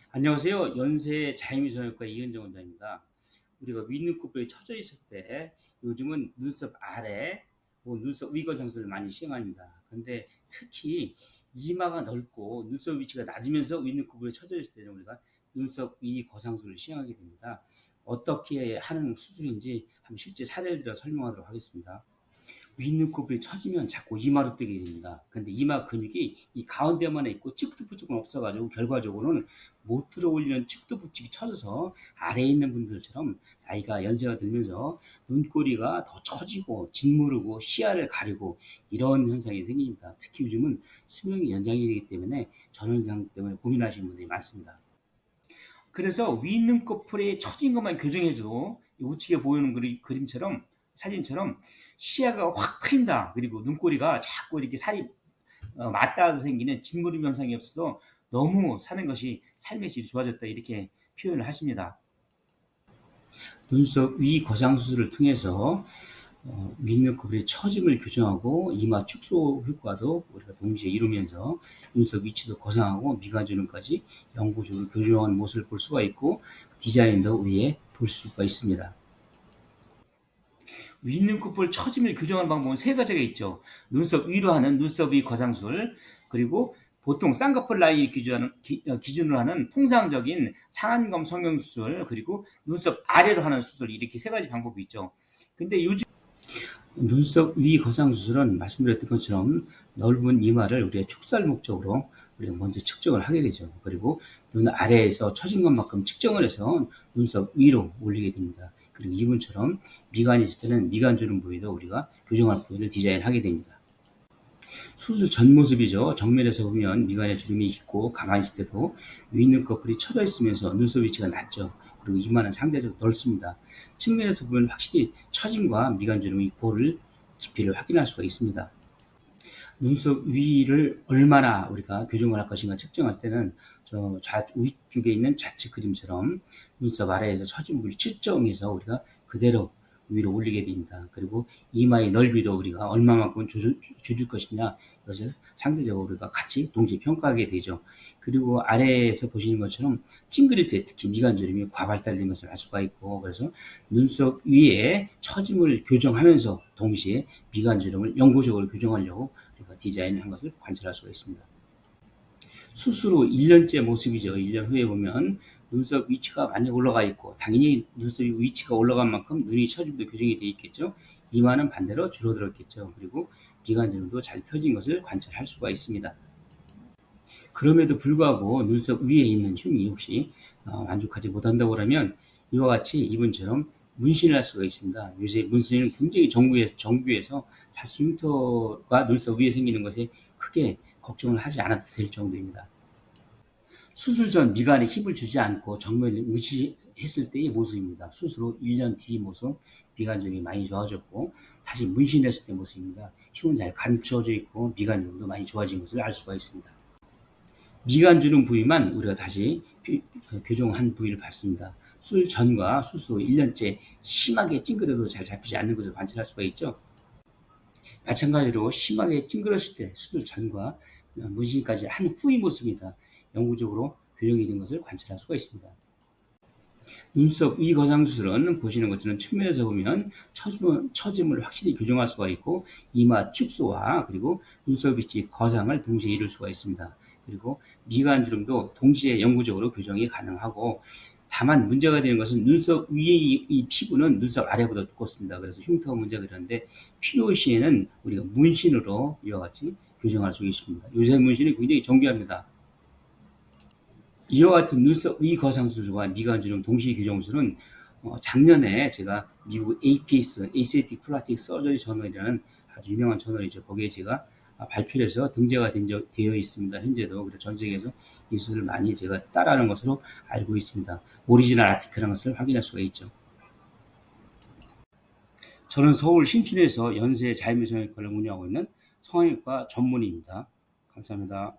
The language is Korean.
안녕하세요. 연세 자연미성형과 이은정 원장입니다. 우리가 윗눈꺼풀이 처져 있을 때 요즘은 눈썹 아래, 눈썹 위 거상술을 많이 시행합니다. 근데 특히 이마가 넓고 눈썹 위치가 낮으면서 윗눈꺼풀이 처져 있을 때는 우리가 눈썹 위 거상술을 시행하게 됩니다. 어떻게 하는 수술인지 한번 실제 사례를 들어 설명하도록 하겠습니다. 윗눈꺼풀이 처지면 자꾸 이마로 뜨게 됩니다. 근데 이마 근육이 이 가운데만 있고 측두부 쪽은 없어가지고 결과적으로는 못 들어 올리는 측두부 쪽이 처져서 아래에 있는 분들처럼 나이가 연세가 들면서 눈꼬리가 더 처지고 짓무르고 시야를 가리고 이런 현상이 생깁니다. 특히 요즘은 수명이 연장이 되기 때문에 전 현상 때문에 고민하시는 분들이 많습니다. 그래서 윗눈꺼풀이 처진 것만 교정해줘도 우측에 보이는 그림처럼 사진처럼 시야가 확 트인다. 그리고 눈꼬리가 자꾸 이렇게 살이 맞닿아서 생기는 짓무림 현상이 없어서 너무 사는 것이 삶의 질이 좋아졌다 이렇게 표현을 하십니다. 눈썹 위 거상 수술을 통해서 윗눈꺼풀의 처짐을 교정하고 이마 축소 효과도 우리가 동시에 이루면서 눈썹 위치도 거상하고 미간 주름까지 영구적으로 교정하는 모습을 볼 수가 있고 디자인도 위에 볼 수가 있습니다. 윗눈꺼풀 처짐을 교정하는 방법은 세 가지가 있죠. 눈썹 위로 하는 눈썹 위 거상술, 그리고 보통 쌍꺼풀 라인 기준으로 하는 통상적인 상안검 성형수술, 그리고 눈썹 아래로 하는 수술, 이렇게 세 가지 방법이 있죠. 근데 요즘 눈썹 위 거상 수술은 말씀드렸던 것처럼 넓은 이마를 우리가 축소할 목적으로 우리가 먼저 측정을 하게 되죠. 그리고 눈 아래에서 처진 것만큼 측정을 해서 눈썹 위로 올리게 됩니다. 그리고 이분처럼 미간이 있을 때는 미간 주름 부위도 우리가 교정할 부위를 디자인하게 됩니다. 수술 전 모습이죠. 정면에서 보면 미간에 주름이 있고 가만히 있을 때도 윗눈꺼풀이 처져 있으면서 눈썹 위치가 낮죠. 그리고 이마는 상대적으로 넓습니다. 측면에서 보면 확실히 처짐과 미간 주름의 볼을 깊이를 확인할 수가 있습니다. 눈썹 위를 얼마나 우리가 교정을 할 것인가 측정할 때는 위쪽에 있는 좌측 그림처럼 눈썹 아래에서 처진 부위를 측정해서 우리가 그대로 위로 올리게 됩니다. 그리고 이마의 넓이도 우리가 얼마만큼 줄일 것이냐 이것을 상대적으로 우리가 같이 동시에 평가하게 되죠. 그리고 아래에서 보시는 것처럼 찡그릴 때 특히 미간주름이 과발달된 것을 알 수가 있고, 그래서 눈썹 위에 처짐을 교정하면서 동시에 미간주름을 영구적으로 교정하려고 우리가 디자인을 한 것을 관찰할 수가 있습니다. 수술 후 1년째 모습이죠. 1년 후에 보면 눈썹 위치가 많이 올라가 있고, 당연히 눈썹 위치가 올라간 만큼 눈이 처짐도 교정이 되어 있겠죠. 이마는 반대로 줄어들었겠죠. 그리고 미간주름도 잘 펴진 것을 관찰할 수가 있습니다. 그럼에도 불구하고 눈썹 위에 있는 흉이 혹시 만족하지 못한다고 하면 이와 같이 이분처럼 문신을 할 수가 있습니다. 요새 문신은 굉장히 정교해서 사실 흉터가 눈썹 위에 생기는 것에 크게 걱정을 하지 않아도 될 정도입니다. 수술 전 미간에 힘을 주지 않고 정면을 의지했을 때의 모습입니다. 수술 후 1년 뒤 모습, 미간점이 많이 좋아졌고, 다시 문신했을 때 모습입니다. 흉은 잘 감춰져 있고 미간점도 많이 좋아진 것을 알 수가 있습니다. 미간 주름 부위만 우리가 다시 교정한 부위를 봤습니다. 수술 전과 수술 후 1년째 심하게 찡그려도 잘 잡히지 않는 것을 관찰할 수가 있죠. 마찬가지로 심하게 찡그렸을 때 수술 전과 문신까지 한 후의 모습입니다. 영구적으로 교정이 된 것을 관찰할 수가 있습니다. 눈썹 위 거상 수술은 보시는 것처럼 측면에서 보면 처짐을 확실히 교정할 수가 있고, 이마 축소와 그리고 눈썹 위치 거상을 동시에 이룰 수가 있습니다. 그리고 미간 주름도 동시에 영구적으로 교정이 가능하고, 다만 문제가 되는 것은 눈썹 위의 이 피부는 눈썹 아래보다 두껍습니다. 그래서 흉터 문제가 그런데 필요 시에는 우리가 문신으로 이와 같이 교정할 수 있습니다. 요새 문신이 굉장히 정교합니다. 이와 같은 눈썹 위 거상 수술과 미간 주름 동시 교정 수술은 작년에 제가 미국 APS, Aesthetic Plastic Surgery 저널이라는 아주 유명한 저널이죠. 거기에 제가 발표를 해서 등재가 되어 있습니다. 현재도. 그래서 전 세계에서 이 수술을 많이 제가 따라하는 것으로 알고 있습니다. 오리지널 아티클한 것을 확인할 수가 있죠. 저는 서울 신촌에서 연세 자연미성형외과를 운영하고 있는 성형외과 전문의입니다. 감사합니다.